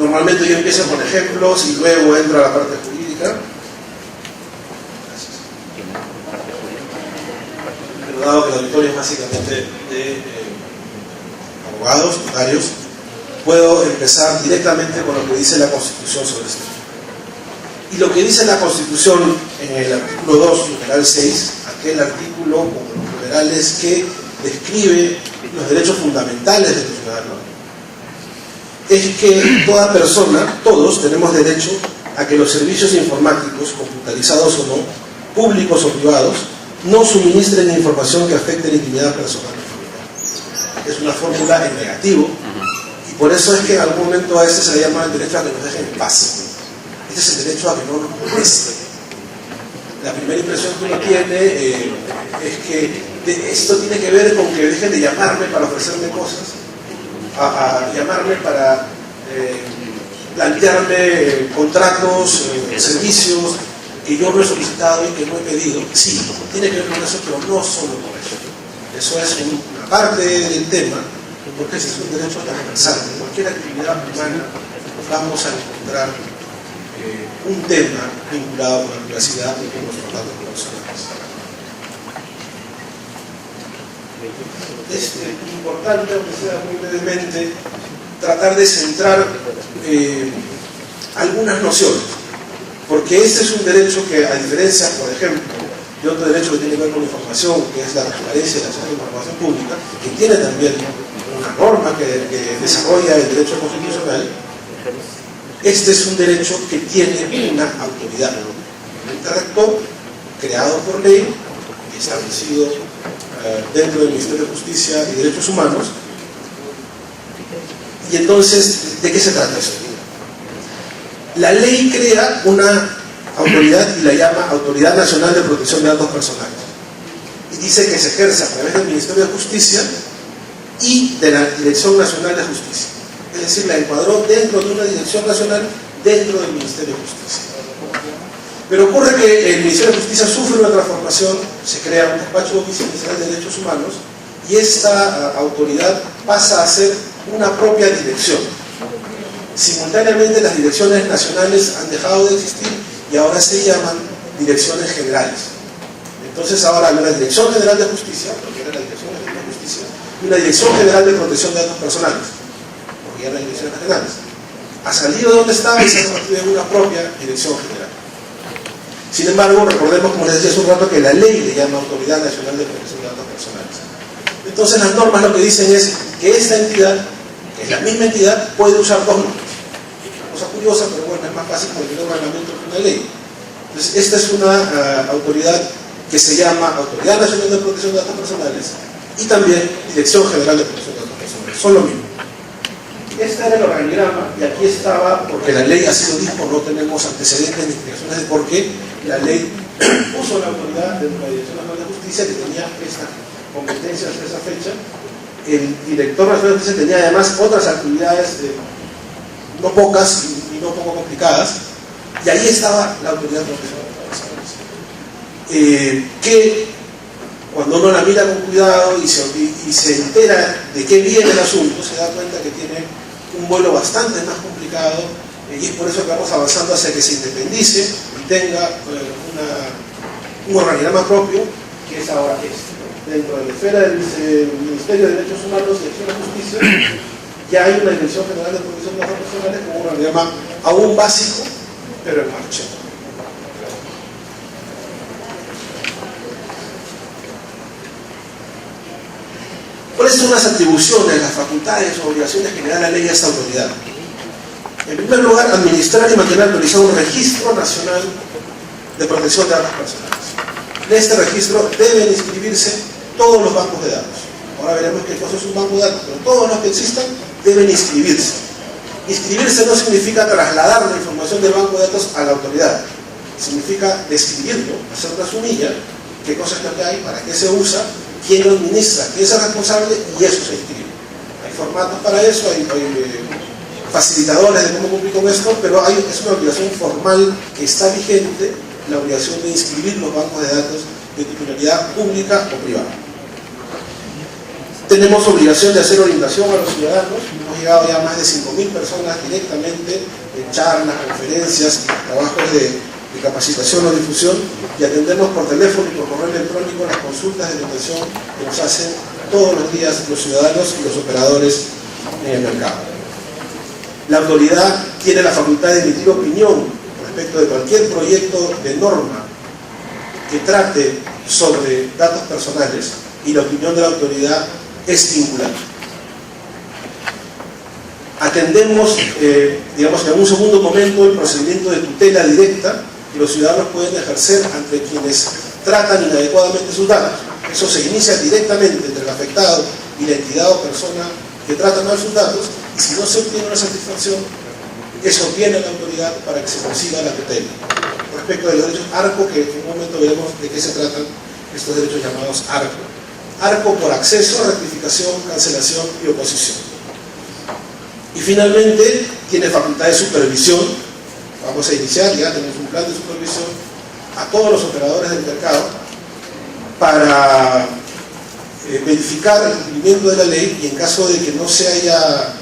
Normalmente yo empiezo con ejemplos y luego entro a la parte jurídica. Pero dado que el auditorio es básicamente de abogados, notarios, puedo empezar directamente con lo que dice la Constitución sobre esto. Y lo que dice la Constitución en el artículo 2, numeral 6, aquel artículo con los numerales que describe los derechos fundamentales de los ciudadanos, es que toda persona, todos tenemos derecho a que los servicios informáticos, computarizados o no, públicos o privados, no suministren información que afecte la intimidad personal. Es una fórmula en negativo, y por eso es que en algún momento a este se le llama el derecho a que nos dejen en paz. Este es el derecho a que no nos molesten. La primera impresión que uno tiene es que esto tiene que ver con que dejen de llamarme para ofrecerme cosas, a llamarme para plantearme contratos, servicios que yo no he solicitado y que no he pedido. Sí, tiene que ver con eso, pero no solo con eso. Eso es una parte del tema, porque ese es un derecho universal. En cualquier actividad humana vamos a encontrar un tema vinculado con la privacidad y con los datos personales. Es importante, aunque sea muy brevemente, tratar de centrar algunas nociones, porque este es un derecho que, a diferencia, por ejemplo, de otro derecho que tiene que ver con la información, que es la transparencia y la acceso a la información pública, que tiene también una norma que desarrolla el derecho constitucional, este es un derecho que tiene una autoridad, un rector creado por ley y establecido dentro del Ministerio de Justicia y Derechos Humanos. Y entonces, ¿de qué se trata esto? La ley crea una autoridad y la llama Autoridad Nacional de Protección de Datos Personales, y dice que se ejerce a través del Ministerio de Justicia y de la Dirección Nacional de Justicia. Es decir, la encuadró dentro de una dirección nacional dentro del Ministerio de Justicia. Pero ocurre que el Ministerio de Justicia sufre una transformación, se crea un despacho de Oficina Nacional de Derechos Humanos, y esta autoridad pasa a ser una propia dirección. Simultáneamente las direcciones nacionales han dejado de existir y ahora se llaman direcciones generales. Entonces ahora hay una Dirección General de Justicia, porque era la Dirección Nacional de Justicia, y una Dirección General de Protección de Datos Personales, porque eran las direcciones generales. Ha salido de donde estaba y se ha convertido en una propia dirección general. Sin embargo, recordemos, como les decía hace un rato, que la ley le llama Autoridad Nacional de Protección de Datos Personales. Entonces las normas lo que dicen es que esta entidad, que es la misma entidad, puede usar dos nombres. Cosa curiosa, pero bueno, es más fácil porque tiene un reglamento que una ley. Entonces esta es una autoridad que se llama Autoridad Nacional de Protección de Datos Personales y también Dirección General de Protección de Datos Personales. Son lo mismo. Este era el organigrama, y aquí estaba, porque la ley así lo dijo, no tenemos antecedentes ni explicaciones de por qué la ley puso la autoridad de la Dirección Nacional de Justicia, que tenía esta competencia hasta esa fecha. El director nacional de justicia tenía además otras actividades, no pocas y no poco complicadas, y ahí estaba la autoridad de protección de datos personales, que cuando uno la mira con cuidado y se entera de qué viene el asunto, se da cuenta que tiene un vuelo bastante más complicado, y es por eso que vamos avanzando hacia que se independice y tenga un organigrama propio, que es ahora este. Dentro de la esfera del Ministerio de Derechos Humanos y Acción de Justicia, ya hay una Dirección General de Protección de Datos Personales con un organigrama aún básico, pero en marcha. ¿Cuáles son las atribuciones, las facultades o obligaciones que le da la ley a esta autoridad? En primer lugar, administrar y mantener actualizado un registro nacional de protección de datos personales. En este registro deben inscribirse todos los bancos de datos. Ahora veremos qué cosa es un banco de datos, pero todos los que existan deben inscribirse. Inscribirse no significa trasladar la información del banco de datos a la autoridad. Significa describirlo, hacer una sumilla, qué cosas que hay, para qué se usa, quién lo administra, quién es el responsable, y eso se inscribe. Hay formatos para eso, hay facilitadores de cómo cumplir con esto, pero es una obligación formal que está vigente, la obligación de inscribir los bancos de datos de titularidad pública o privada. Tenemos obligación de hacer orientación a los ciudadanos. Hemos llegado ya a más de 5.000 personas directamente en charlas, conferencias, trabajos de capacitación o difusión, y atendemos por teléfono y por correo electrónico las consultas de orientación que nos hacen todos los días los ciudadanos y los operadores en el mercado. La autoridad tiene la facultad de emitir opinión respecto de cualquier proyecto de norma que trate sobre datos personales, y la opinión de la autoridad es vinculante. Atendemos, digamos que en un segundo momento, el procedimiento de tutela directa que los ciudadanos pueden ejercer ante quienes tratan inadecuadamente sus datos. Eso se inicia directamente entre el afectado y la entidad o persona que trata mal sus datos, y si no se obtiene una satisfacción, eso viene a la autoridad para que se consiga la tutela. Respecto de los derechos ARCO, que en un momento veremos de qué se tratan estos derechos llamados ARCO. ARCO por acceso, rectificación, cancelación y oposición. Y finalmente, tiene facultad de supervisión. Vamos a iniciar, ya tenemos un plan de supervisión a todos los operadores del mercado para verificar el cumplimiento de la ley, y en caso de que no se haya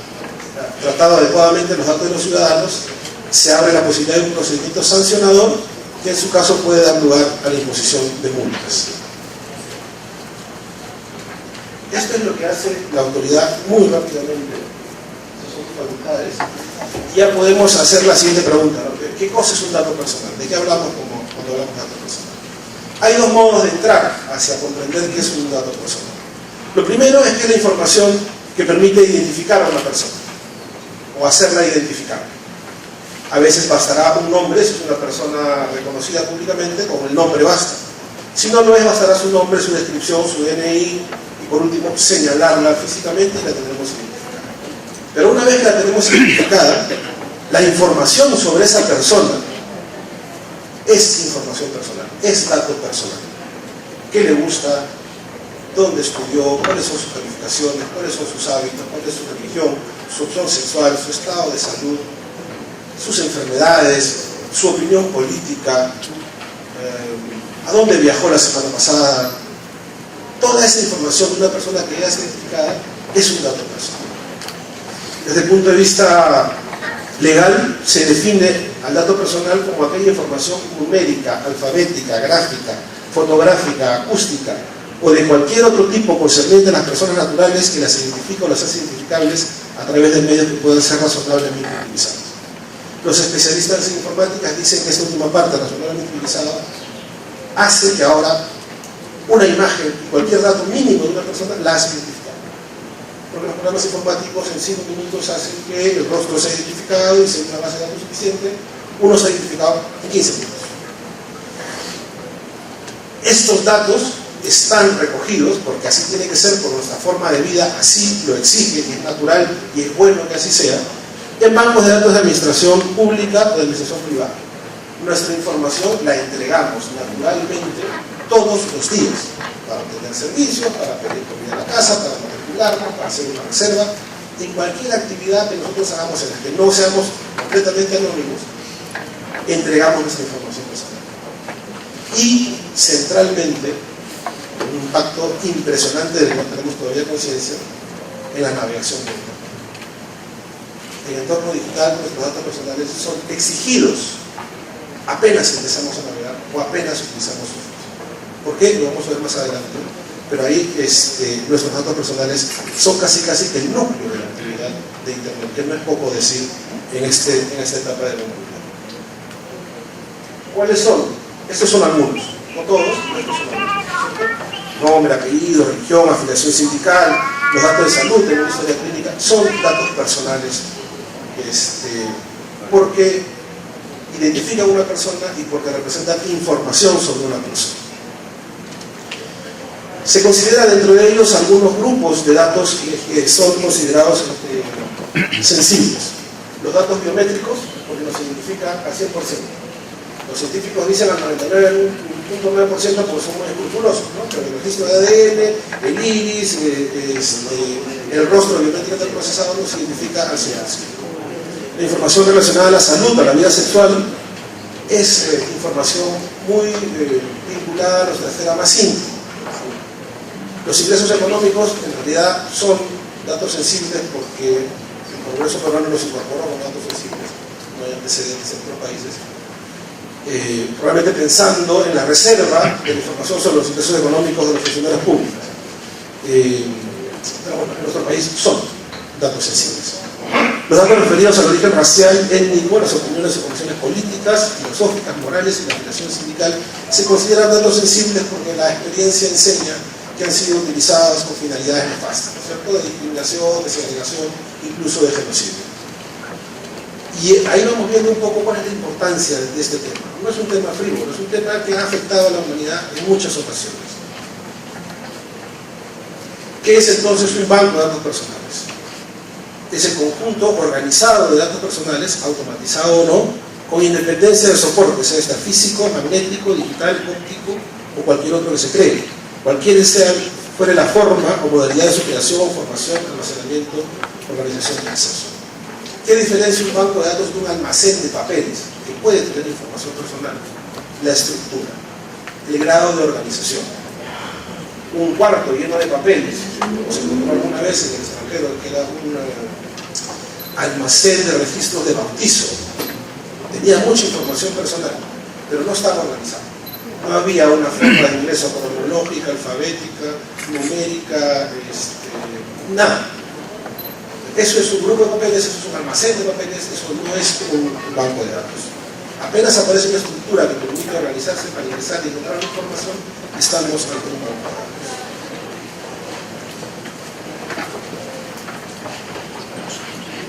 tratado adecuadamente los datos de los ciudadanos, se abre la posibilidad de un procedimiento sancionador que en su caso puede dar lugar a la imposición de multas. Esto es lo que hace la autoridad muy rápidamente, esas son sus facultades. Ya podemos hacer la siguiente pregunta, ¿no? ¿Qué cosa es un dato personal? ¿De qué hablamos cuando hablamos de dato personal? Hay dos modos de entrar hacia comprender qué es un dato personal. Lo primero es que es la información que permite identificar a una persona o hacerla identificar. A veces bastará un nombre, si es una persona reconocida públicamente, con el nombre basta. Si no lo es, bastará su nombre, su descripción, su DNI, y por último señalarla físicamente y la tendremos identificada. Pero una vez la tenemos identificada, la información sobre esa persona es información personal, es dato personal. ¿Qué le gusta? ¿Dónde estudió? ¿Cuáles son sus calificaciones? ¿Cuáles son sus hábitos? ¿Cuál es su religión? ¿Su opción sexual? ¿Su estado de salud? ¿Sus enfermedades? ¿Su opinión política? ¿A dónde viajó la semana pasada? Toda esa información de una persona que ya es identificada es un dato personal. Desde el punto de vista legal, se define al dato personal como aquella información numérica, alfabética, gráfica, fotográfica, acústica o de cualquier otro tipo concerniente a las personas naturales que las identifica o las hace identificables a través de medios que pueden ser razonablemente utilizados. Los especialistas en informática dicen que esta última parte, razonablemente utilizada, hace que ahora una imagen, cualquier dato mínimo de una persona, la hace identificar. Porque los programas informáticos en 5 minutos hacen que el rostro sea identificado y si hay una base de datos suficiente, uno se ha identificado en 15 minutos. Estos datos están recogidos, porque así tiene que ser por nuestra forma de vida, así lo exige y es natural y es bueno que así sea, en bancos de datos de administración pública o de administración privada. Nuestra información la entregamos naturalmente todos los días para obtener servicios, para pedir comida a la casa, para matricularnos, para hacer una reserva, en cualquier actividad que nosotros hagamos en la que no seamos completamente anónimos, entregamos nuestra información personal. Y centralmente, un impacto impresionante del que no tenemos todavía conciencia en la navegación de Internet. En el entorno digital, nuestros datos personales son exigidos apenas empezamos a navegar o apenas utilizamos su función. ¿Por qué? Lo vamos a ver más adelante. Pero ahí nuestros datos personales son casi el núcleo de la actividad de Internet, que no es poco decir en esta etapa de la humanidad. ¿Cuáles son? Estos son algunos, no todos, pero estos son algunos. Nombre, apellido, religión, afiliación sindical, los datos de salud, de una historia clínica, son datos personales porque identifican a una persona y porque representan información sobre una persona. Se considera dentro de ellos algunos grupos de datos que son considerados sensibles. Los datos biométricos, porque nos identifican al 100%. Los científicos dicen al 99.9% porque son muy escrupulosos, ¿no? Pero el registro de ADN, el iris, el rostro biométricamente procesado nos identifica al 100%. La información relacionada a la salud, a la vida sexual, es información muy vinculada a nuestra esfera más íntima. Los ingresos económicos en realidad son datos sensibles porque el Congreso peruano los incorporó como datos sensibles, no hay antecedentes en otros países. Probablemente pensando en la reserva de la información sobre los ingresos económicos de los funcionarios públicos. Pero bueno, en nuestro país son datos sensibles. Los datos referidos al origen racial, étnico, las opiniones y condiciones políticas, filosóficas, morales y la afiliación sindical se consideran datos sensibles porque la experiencia enseña que han sido utilizadas con finalidades nefastas, ¿no es cierto?, de discriminación, de segregación, incluso de genocidio. Y ahí vamos viendo un poco cuál es la importancia de este tema. No es un tema frívolo, es un tema que ha afectado a la humanidad en muchas ocasiones. ¿Qué es entonces un banco de datos personales? Es el conjunto organizado de datos personales, automatizado o no, con independencia del soporte, sea este físico, magnético, digital, óptico o cualquier otro que se cree. Cualquiera sea fuera la forma o modalidad de su creación, formación, almacenamiento, organización y acceso. ¿Qué diferencia un banco de datos de un almacén de papeles que puede tener información personal? La estructura, el grado de organización. Un cuarto lleno de papeles, como se encontró alguna vez en el extranjero, que era un almacén de registros de bautizo. Tenía mucha información personal, pero no estaba organizado. No había una forma de ingreso cronológica, alfabética, numérica, nada. Eso es un grupo de papeles, eso es un almacén de papeles, eso no es un banco de datos. Apenas aparece una estructura que permite organizarse para ingresar y encontrar la información, estamos ante un banco de datos.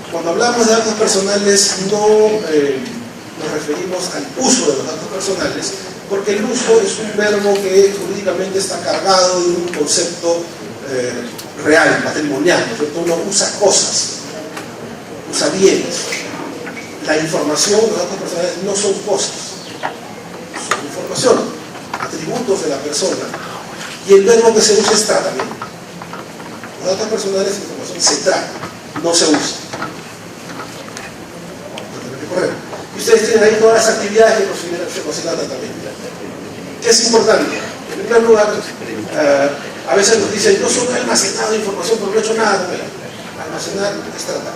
Cuando hablamos de datos personales, no nos referimos al uso de los datos personales, porque el uso es un verbo que jurídicamente está cargado de un concepto real, patrimonial, ¿no es cierto? Uno usa cosas, usa bienes. La información, los datos personales no son cosas, son información, atributos de la persona. Y el verbo que se usa es tratamiento. Los datos personales, información, se trata, no se usa. Y ustedes tienen ahí todas las actividades que se consideran tratamiento. ¿Qué es importante? En primer lugar, a veces nos dicen, yo solo he almacenado información, pero no he hecho nada con ella. Almacenar es tratar.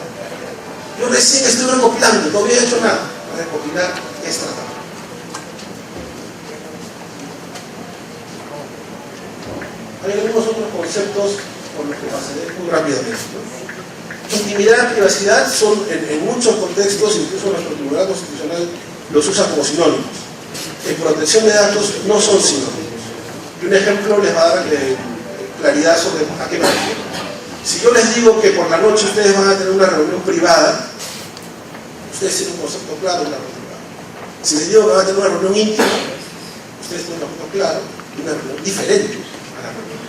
Yo recién estoy recopilando, todavía he hecho nada. Recopilar es tratar. Hay algunos otros conceptos por los que pasaré muy rápidamente, ¿no? Intimidad y privacidad son, en muchos contextos, incluso nuestro Tribunal Constitucional los usa como sinónimos. En protección de datos no son sinónimos. Y un ejemplo les va a dar claridad sobre a qué me refiero. Si yo les digo que por la noche ustedes van a tener una reunión privada, ustedes tienen un concepto claro de una reunión privada. Si les digo que van a tener una reunión íntima, ustedes tienen un concepto claro de una reunión diferente a la reunión.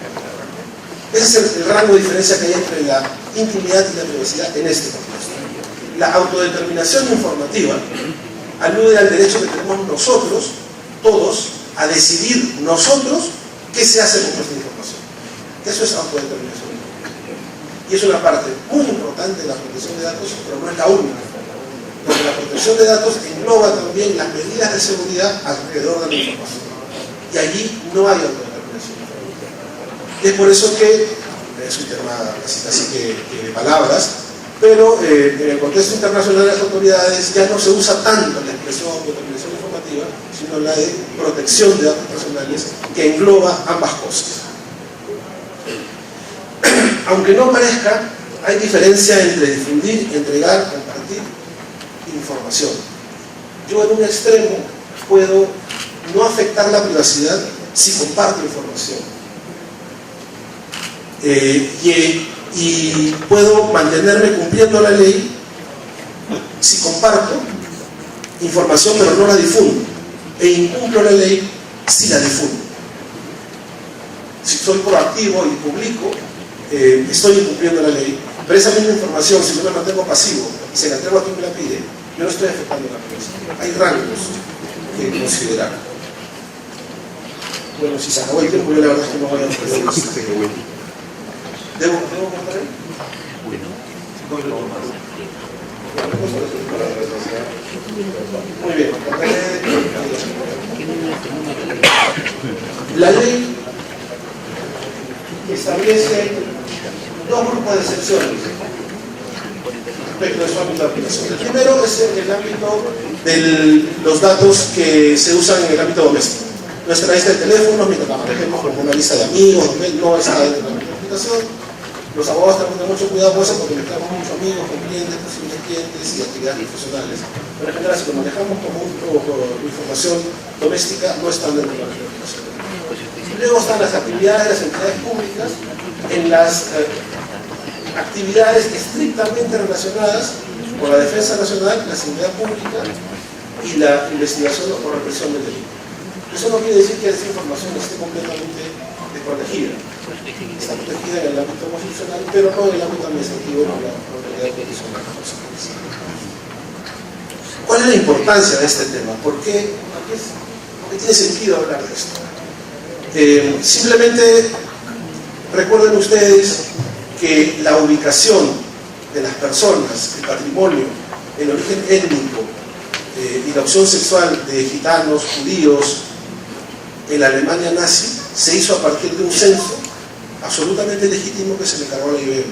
Ese es el rango de diferencia que hay entre la intimidad y la privacidad en este contexto. La autodeterminación informativa alude al derecho que tenemos nosotros, todos, a decidir nosotros qué se hace con nuestra información. Eso es autodeterminación. Y es una parte muy importante de la protección de datos, pero no es la única. Porque la protección de datos engloba también las medidas de seguridad alrededor de la información. Y allí no hay autodeterminación. Y es por eso que, es un tema casi que de palabras, pero en el contexto internacional de las autoridades ya no se usa tanto la expresión autodeterminación informativa, sino la de protección de datos personales, que engloba ambas cosas. Aunque no parezca, hay diferencia entre difundir, entregar, compartir información. Yo en un extremo puedo no afectar la privacidad si comparto información. Y puedo mantenerme cumpliendo la ley si comparto información pero no la difundo, e incumplo la ley si la difundo. Si soy proactivo y publico, estoy incumpliendo la ley, pero esa misma información, si yo me mantengo pasivo y se la entrego a quien me la pide, yo no estoy afectando la privacidad. Hay rangos que considerar. Bueno, si se acabó el tiempo, yo la verdad es que no voy a perder más. ¿Debo cortar ahí? Muy bien. La ley está de excepciones respecto de su ámbito de aplicación. El primero es el ámbito de los datos que se usan en el ámbito doméstico. Nuestra lista de teléfonos, mientras la manejemos como una lista de amigos, no está dentro de la aplicación. Los abogados tenemos que tener mucho cuidado con eso porque mezclamos muchos amigos con clientes, posibles clientes y actividades profesionales. Pero en general, si lo manejamos como información doméstica, no están dentro de la aplicación. Luego están las actividades de las entidades públicas en las actividades estrictamente relacionadas con la defensa nacional, la seguridad pública y la investigación o represión del delito. Eso no quiere decir que esa información esté completamente desprotegida. Está protegida en el ámbito constitucional, pero no en el ámbito administrativo por la autoridad constitucional. ¿Cuál es la importancia de este tema? ¿Por qué tiene sentido hablar de esto? Simplemente recuerden ustedes que la ubicación de las personas, el patrimonio, el origen étnico y la opción sexual de gitanos, judíos en la Alemania nazi se hizo a partir de un censo absolutamente legítimo que se le encargó a la IBM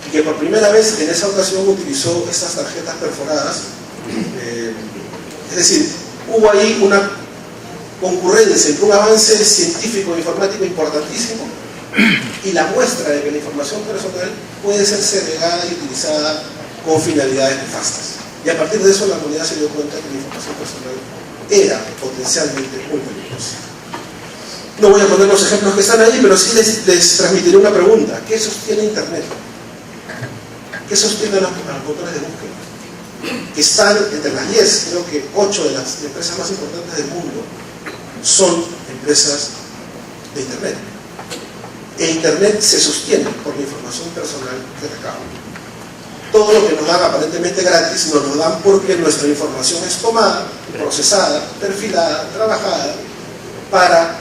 y que por primera vez en esa ocasión utilizó estas tarjetas perforadas. Es decir, hubo ahí una concurrencia entre un avance científico e informático importantísimo y la muestra de que la información personal puede ser segregada y utilizada con finalidades nefastas. Y a partir de eso la comunidad se dio cuenta que la información personal era potencialmente muy peligrosa. No voy a poner los ejemplos que están ahí, pero sí les transmitiré una pregunta. ¿Qué sostiene Internet? ¿Qué sostiene a los motores de búsqueda? Que están entre las 10, creo que 8 de las empresas más importantes del mundo son empresas de Internet. E Internet se sostiene por la información personal que recaba. Todo lo que nos dan aparentemente gratis nos lo dan porque nuestra información es tomada, procesada, perfilada, trabajada para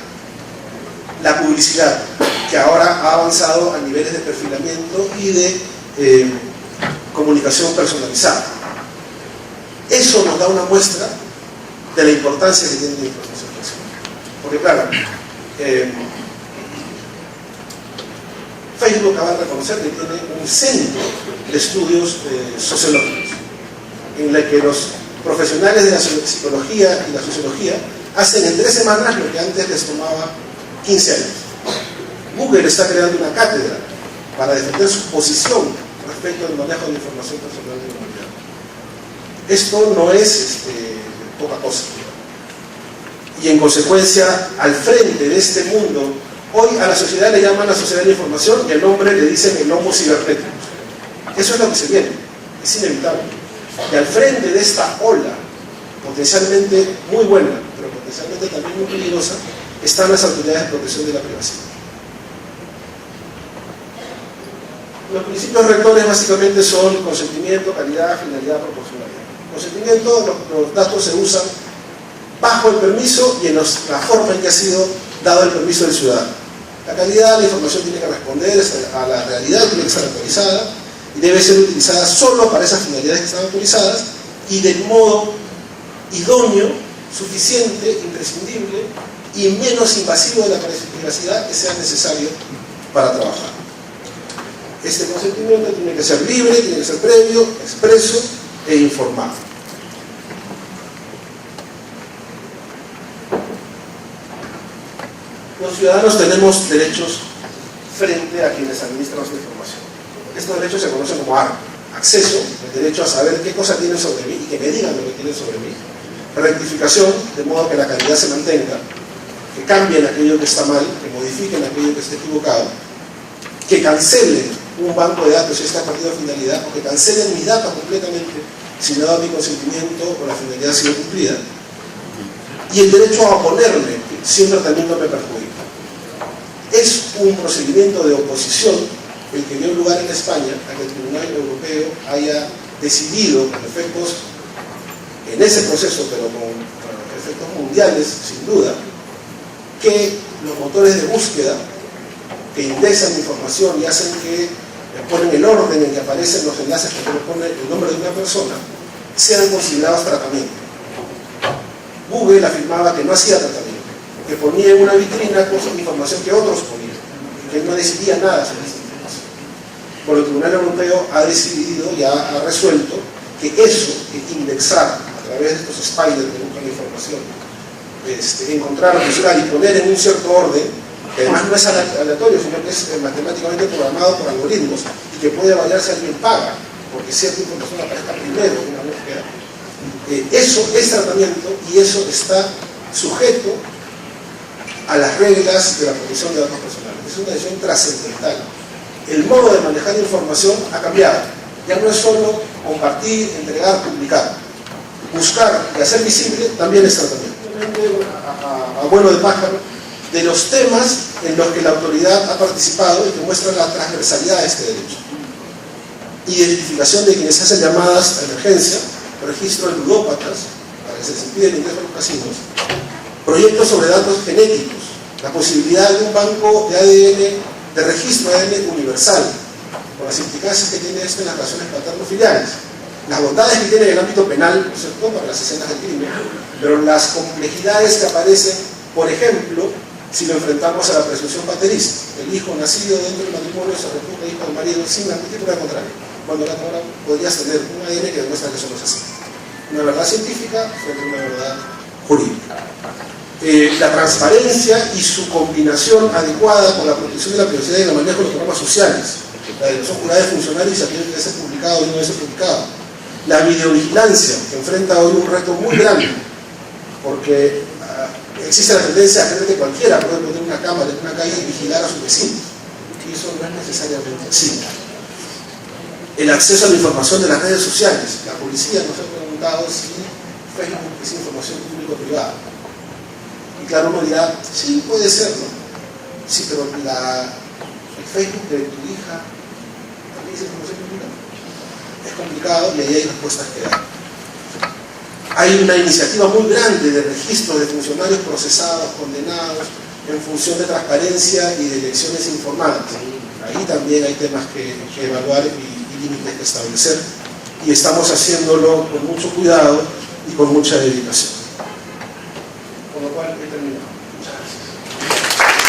la publicidad, que ahora ha avanzado a niveles de perfilamiento y de comunicación personalizada. Eso nos da una muestra de la importancia que tiene la información personal. Porque claro, Facebook acaba de reconocer que tiene un centro de estudios sociológicos en el que los profesionales de la psicología y la sociología hacen en 3 semanas lo que antes les tomaba 15 años. Google está creando una cátedra para defender su posición respecto al manejo de la información personal de la humanidad. Esto no es poca cosa. Y en consecuencia, al frente de este mundo, hoy a la sociedad le llaman la sociedad de la información y el nombre le dicen el homo cibernético. Eso es lo que se viene, es inevitable. Y al frente de esta ola, potencialmente muy buena, pero potencialmente también muy peligrosa, están las autoridades de protección de la privacidad. Los principios rectores básicamente son consentimiento, calidad, finalidad, proporcionalidad. Consentimiento, los datos se usan bajo el permiso y en la forma en que ha sido dado el permiso del ciudadano. La calidad, la información tiene que responder a la realidad, tiene que estar actualizada y debe ser utilizada solo para esas finalidades que están autorizadas y del modo idóneo, suficiente, imprescindible y menos invasivo de la privacidad que sea necesario para trabajar. Este consentimiento tiene que ser libre, tiene que ser previo, expreso e informado. Los ciudadanos tenemos derechos frente a quienes administran nuestra información. Estos derechos se conocen como ARP. Acceso, el derecho a saber qué cosa tienen sobre mí y que me digan lo que tienen sobre mí. Rectificación, de modo que la calidad se mantenga, que cambien aquello que está mal, que modifiquen aquello que esté equivocado, que cancelen un banco de datos si está perdido finalidad, o que cancelen mis datos completamente si no he dado mi consentimiento o la finalidad ha sido cumplida. Y el derecho a oponerme si un tratamiento me perjudica. Es un procedimiento de oposición el que dio lugar en España a que el Tribunal Europeo haya decidido con efectos en ese proceso, pero con efectos mundiales, sin duda, que los motores de búsqueda que indexan información y hacen que ponen el orden en que aparecen los enlaces que pone el nombre de una persona, sean considerados tratamiento. Google afirmaba que no hacía tratamiento, que ponía en una vitrina cosas de información que otros ponían, y que no decidía nada sobre esa información. Por el Tribunal Europeo ha decidido, ya ha resuelto, que eso, que indexar a través de estos spiders que buscan la información, encontrar, buscar y poner en un cierto orden, que además no es aleatorio, sino que es matemáticamente programado por algoritmos y que puede variar si alguien paga, porque cierta información aparezca primero en una búsqueda. Eso es tratamiento y eso está sujeto a las reglas de la protección de datos personales. Es una decisión trascendental. El modo de manejar información ha cambiado. Ya no es solo compartir, entregar, publicar. Buscar y hacer visible también es tratamiento. A vuelo de pájaro, de los temas en los que la autoridad ha participado y que muestran la transversalidad de este derecho. Identificación de quienes hacen llamadas a emergencia, registro de ludópatas, para que se les impida el ingreso a los casinos, proyectos sobre datos genéticos, la posibilidad de un banco de ADN, de registro de ADN universal, con las implicancias que tiene esto en las relaciones paterno-filiales, las bondades que tiene en el ámbito penal, ¿no es cierto?, para las escenas del crimen, pero las complejidades que aparecen, por ejemplo, si lo enfrentamos a la presunción paterista. El hijo nacido dentro del matrimonio se reputa hijo del marido sin la multitud contraria, cuando la Torah podrías tener un ADN que demuestra que eso no es así. Una verdad científica frente a una verdad jurídica. La transparencia y su combinación adecuada con la protección de la privacidad y el manejo de los programas sociales, la declaración jurada de funcionarios y aquello que debe ser publicado y no debe ser publicado, la videovigilancia, que enfrenta hoy un reto muy grande, porque existe la tendencia a creer que cualquiera puede poner una cámara en una calle y vigilar a sus vecinos, y eso no es necesariamente así. El acceso a la información de las redes sociales. La policía nos ha preguntado si Facebook es información público-privada. Y claro, uno dirá, sí, puede ser, ¿no? Sí, pero el Facebook de tu hija también es información pública. Es complicado y ahí hay respuestas que dar. Hay una iniciativa muy grande de registro de funcionarios procesados, condenados, en función de transparencia y de elecciones informadas. Ahí también hay temas que evaluar y límites que establecer, y estamos haciéndolo con mucho cuidado y con mucha dedicación. Con lo cual he terminado. Muchas gracias.